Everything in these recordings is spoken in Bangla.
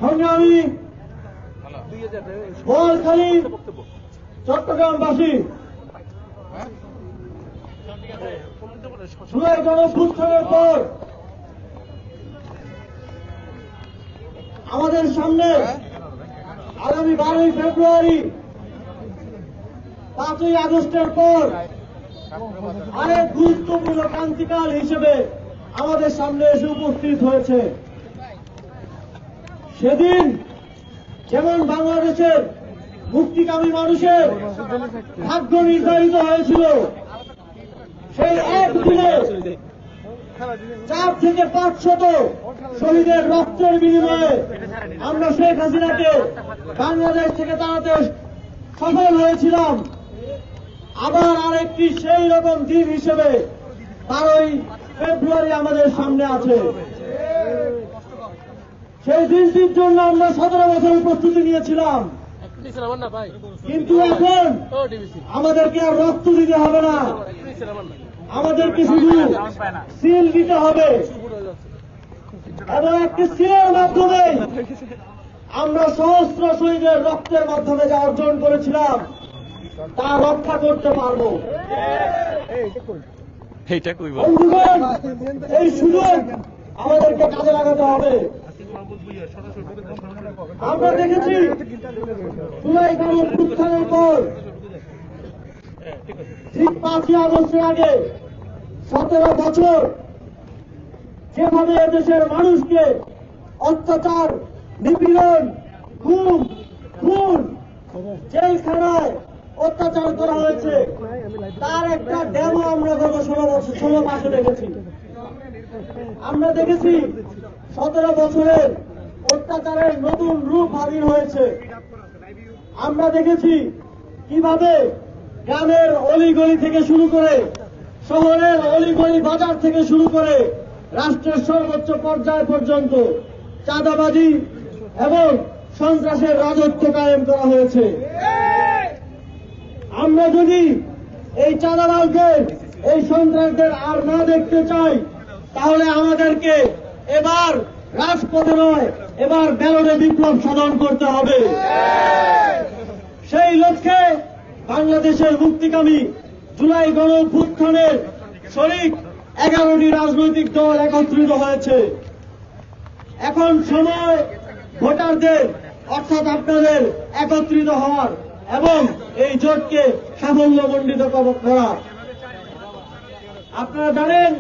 সংগ্রামী বোয়ালখালী চট্টগ্রামবাসী, জুলাই গণঅভ্যুত্থানের পর আমাদের সামনে আগামী 12ই ফেব্রুয়ারি 5ই আগস্টের পর আরেক গুরুত্বপূর্ণ ক্রান্তিকাল হিসেবে আমাদের সামনে এসে উপস্থিত হয়েছে। সেদিন যেমন বাংলাদেশের মুক্তিকামী মানুষের ভাগ্য নির্ধারিত হয়েছিল, সেই একদিনে 4 থেকে 500 শহীদের রক্তের বিনিময়ে আমরা শেখ হাসিনাকে বাংলাদেশ থেকে তাড়াতে সফল হয়েছিলাম। আবার আরেকটি সেই রকম দিন হিসেবে 12ই ফেব্রুয়ারি আমাদের সামনে আছে। সেই দিনটির জন্য আমরা 17 বছর প্রস্তুতি নিয়েছিলাম, কিন্তু এখন আমাদেরকে আর রক্ত দিতে হবে না, আমাদেরকে শুধু সিল দিতে হবে এবং একটি সিলের মাধ্যমে আমরা সহস্র শহীদের রক্তের মাধ্যমে যা অর্জন করেছিলাম তা রক্ষা করতে পারব। বন্ধুগণ, এই সুযোগ আমাদেরকে কাজে লাগাতে হবে। আমরা দেখেছি জুলাই গণঅভ্যুত্থানের পর ঠিক 5ই আগস্টের আগে 17 বছর যেভাবে এদেশের মানুষকে অত্যাচার, নিপীড়ন, খুন, জেলখানায় অত্যাচার করা হয়েছে, তার একটা ডেমো আমরা গত 16 মাসে দেখেছি। আমরা দেখেছি 17 বছরের অত্যাচারের নতুন রূপ হাজির হয়েছে। আমরা দেখেছি কিভাবে গ্রামের অলিগলি থেকে শুরু করে শহরের অলিগলি বাজার থেকে শুরু করে রাষ্ট্রের সর্বোচ্চ পর্যায় পর্যন্ত চাঁদাবাজি এবং সন্ত্রাসের রাজত্ব কায়েম করা হয়েছে। আমরা যদি এই চাঁদাবাজদের, এই সন্ত্রাসদের আর না দেখতে চাই, তাহলে আমাদেরকে এবার রাজপথে নয়, এবার ব্যালটে বিপ্লব সাধন করতে হবে। সেই লক্ষ্যে বাংলাদেশের মুক্তিকামী জুলাই গণঅভ্যুত্থানের শরিক 11টি রাজনৈতিক দল একত্রিত হয়েছে। এখন সময় ভোটারদের অর্থাৎ আপনাদের একত্রিত হওয়ার এবং এই জোটকে সাফল্যমণ্ডিত করা। আপনারা জানেন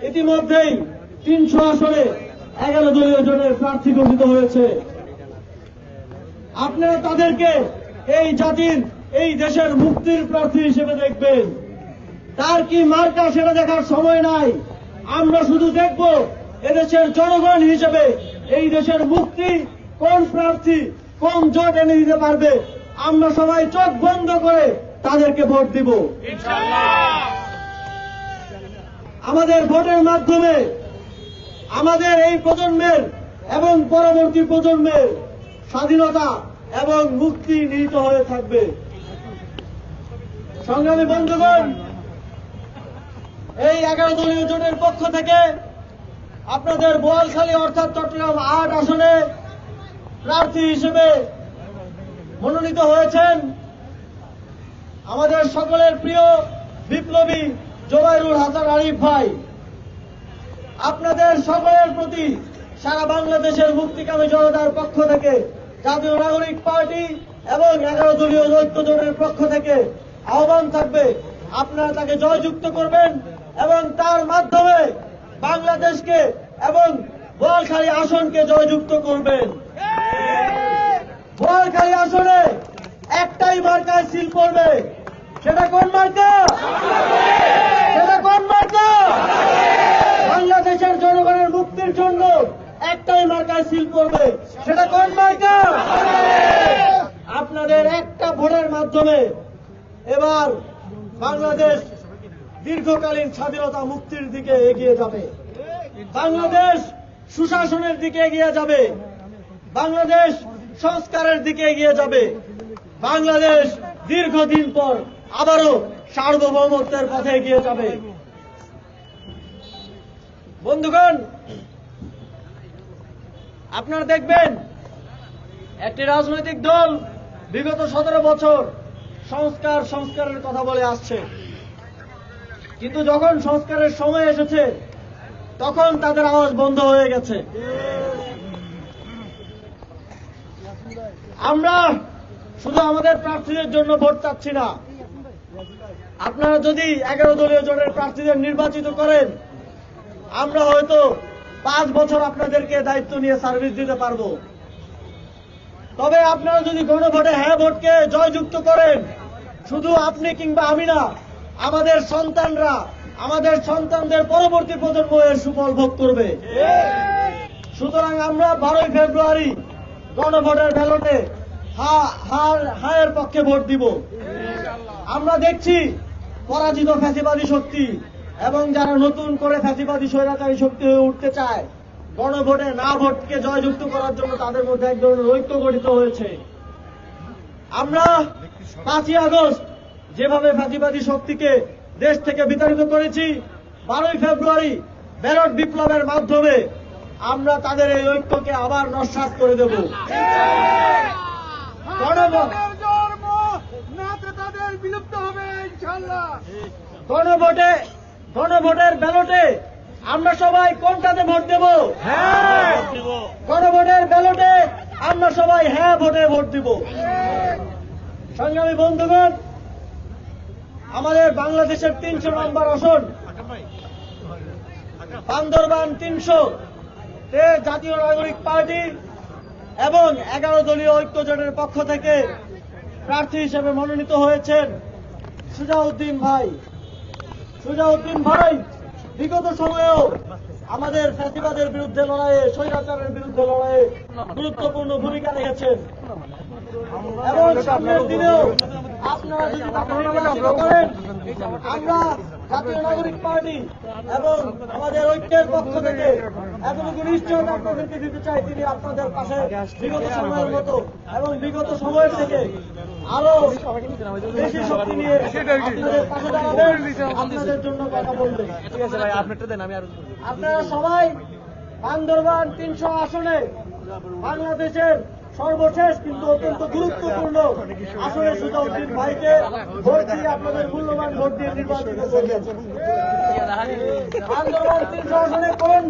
ইতিমধ্যেই 300 আসনে 11 দলীয় জোটের প্রার্থী ঘোষিত হয়েছে। আপনারা তাদেরকে এই জাতির, এই দেশের মুক্তির প্রার্থী হিসেবে দেখবেন। তার কি মার্কা সেটা দেখার সময় নাই। আমরা শুধু দেখব এদেশের জনগণ হিসেবে এই দেশের মুক্তি কোন প্রার্থী, কোন জোট এনে দিতে পারবে। আমরা সবাই চোখ বন্ধ করে তাদেরকে ভোট দিব। আমাদের ভোটের মাধ্যমে আমাদের এই প্রজন্মের এবং পরবর্তী প্রজন্মের স্বাধীনতা এবং মুক্তি নিহিত হয়ে থাকবে। সংগ্রামী বন্ধুগণ, এই 11 দলীয় জোটের পক্ষ থেকে আপনাদের বোয়ালখালী অর্থাৎ চট্টগ্রাম 8 আসনে প্রার্থী হিসেবে মনোনীত হয়েছেন আমাদের সকলের প্রিয় বিপ্লবী জোবাইরুল হাসান আরিফ ভাই। আপনাদের সকলের প্রতি সারা বাংলাদেশের মুক্তিকামী জনতার পক্ষ থেকে, জাতীয় নাগরিক পার্টি এবং 11 দলীয় ঐক্য জোটের পক্ষ থেকে আহ্বান থাকবে, আপনারা তাকে জয়যুক্ত করবেন এবং তার মাধ্যমে বাংলাদেশকে এবং বোয়ালখালী আসনকে জয়যুক্ত করবেন। বোয়ালখালী আসনে একটাই মার্কায় সিল পড়বে, সেটা কোন মার্কা? সেটা কোন মার্কা? বাংলাদেশের জনগণের মুক্তির জন্য একটাই মার্কায় সিল পড়বে, সেটা কোন মার্কা? আপনাদের একটা ভোটের মাধ্যমে এবার বাংলাদেশ দীর্ঘ দীর্ঘকালীন স্বাধীনতা মুক্তির দিকে এগিয়ে যাবে। বাংলাদেশ সুশাসনের দিকে এগিয়ে যাবে। বাংলাদেশ সংস্কারের দিকে এগিয়ে যাবে। বাংলাদেশ দীর্ঘদিন পর আবারও সার্বভৌমত্বের পথে এগিয়ে যাবে। বন্ধুগণ, আপনারা দেখবেন একটি রাজনৈতিক দল বিগত 17 বছর সংস্কারের কথা বলে আসছে, কিন্তু যখন সংস্কারের সময় এসেছে তখন তাদের আওয়াজ বন্ধ হয়ে গেছে। আমরা শুধু আমাদের প্রার্থীদের জন্য ভোট চাচ্ছি না। আপনারা যদি 11 দলীয় জোটের প্রার্থীদের নির্বাচিত করেন, আমরা হয়তো 5 বছর আপনাদেরকে দায়িত্ব নিয়ে সার্ভিস দিতে পারবো। তবে আপনারা যদি গণভোটে হ্যাঁ ভোটকে জয়যুক্ত করেন, শুধু আপনি কিংবা আমি না, আমাদের সন্তানরা, আমাদের সন্তানদের পরবর্তী প্রজন্ম এর সুফল ভোগ করবে। সুতরাং আমরা 12 ফেব্রুয়ারি গণভোটের ব্যালটে হায়ের পক্ষে ভোট দিব। আমরা দেখছি পরাজিত ফ্যাসিবাদী শক্তি এবং যারা নতুন করে ফ্যাসিবাদী স্বৈরাচারী শক্তি হয়ে উঠতে চায়, গণভোটে না ভোটকে জয়যুক্ত করার জন্য তাদের মধ্যে এক ধরনের ঐক্য গঠিত হয়েছে। আমরা 5ই আগস্ট যেভাবে ফ্যাসিবাদী শক্তিকে দেশ থেকে বিতাড়িত করেছি, 12 ফেব্রুয়ারি ব্যালট বিপ্লবের মাধ্যমে আমরা তাদের এই ঐক্যকে আবার নস্যাৎ করে দেব। গণভোটের ব্যালটে আমরা সবাই কোনটাতে ভোট দেব? হ্যাঁ। গণভোটের ব্যালটে আমরা সবাই হ্যাঁ ভোটে ভোট দিব। সংগ্রামী বন্ধুগণ, আমাদের বাংলাদেশের 300 নম্বর আসন বান্দরবান 300 তে জাতীয় নাগরিক পার্টি এবং 11 দলীয় ঐক্যজোটের পক্ষ থেকে প্রার্থী হিসেবে মনোনীত হয়েছেন সুজাউদ্দিন ভাই। সুজাউদ্দিন ভাই বিগত সময়েও আমাদের ফ্যাসিবাদের বিরুদ্ধে লড়াইয়ে, স্বৈরাচারের বিরুদ্ধে লড়াইয়ে গুরুত্বপূর্ণ ভূমিকা রেখেছেন এবং সামনের দিনেও আপনারা যদি তাকে নির্বাচিত করেন, আমরা জাতীয় নাগরিক পার্টি এবং আমাদের ঐক্যের পক্ষ থেকে এতটুকু নিশ্চয়তা আপনাদেরকে দিতে চাই, তিনি আপনাদের পাশে বিগত সময়ের মতো এবং বিগত সময়ের থেকে আরো বেশি শক্তি নিয়ে আপনাদের পাশে দাঁড়াবেন, আপনাদের জন্য কথা বলবেন। আপনারা সবাই বান্দরবান 300 আসনে বাংলাদেশের সর্বশেষ কিন্তু অত্যন্ত গুরুত্বপূর্ণ আসনে সুজাউদ্দিন ভাইকে ভোট দিয়ে আপনাদের মূল্যবান ভোট দিয়ে নির্বাচিত করবেন। বান্দরবান 300 আসনে কোন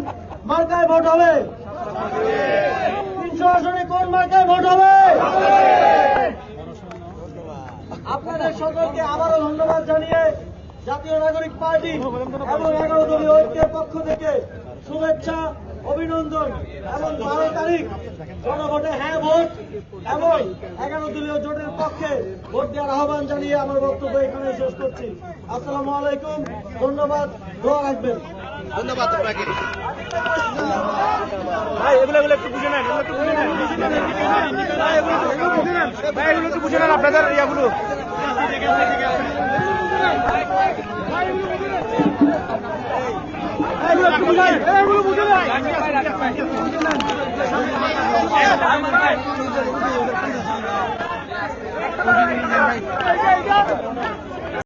মার্কায় ভোট হবে? 300 আসনে কোন মার্কায় ভোট হবে? আপনাদের সকলকে আবারও ধন্যবাদ জানিয়ে জাতীয় নাগরিক পার্টি এবং 11 দলীয় ঐক্যের পক্ষ থেকে শুভেচ্ছা, অভিনন্দন এবং 12 তারিখ গণভোটে হ্যাঁ ভোট এবং 11 দলীয় জোটের পক্ষে ভোট দেওয়ার আহ্বান জানিয়ে আমার বক্তব্য এখানে শেষ করছি। আসসালামু আলাইকুম, ধন্যবাদ, দোয়া রাখবেন। ধন্যবাদ আপনাকে। ভাই এগুলো একটু বুঝে নেন, এগুলো একটু বুঝে নেন, ভাই এগুলো একটু বুঝে নেন আপনাদের ইয়াগুলো। এগুলো বুঝে নেন।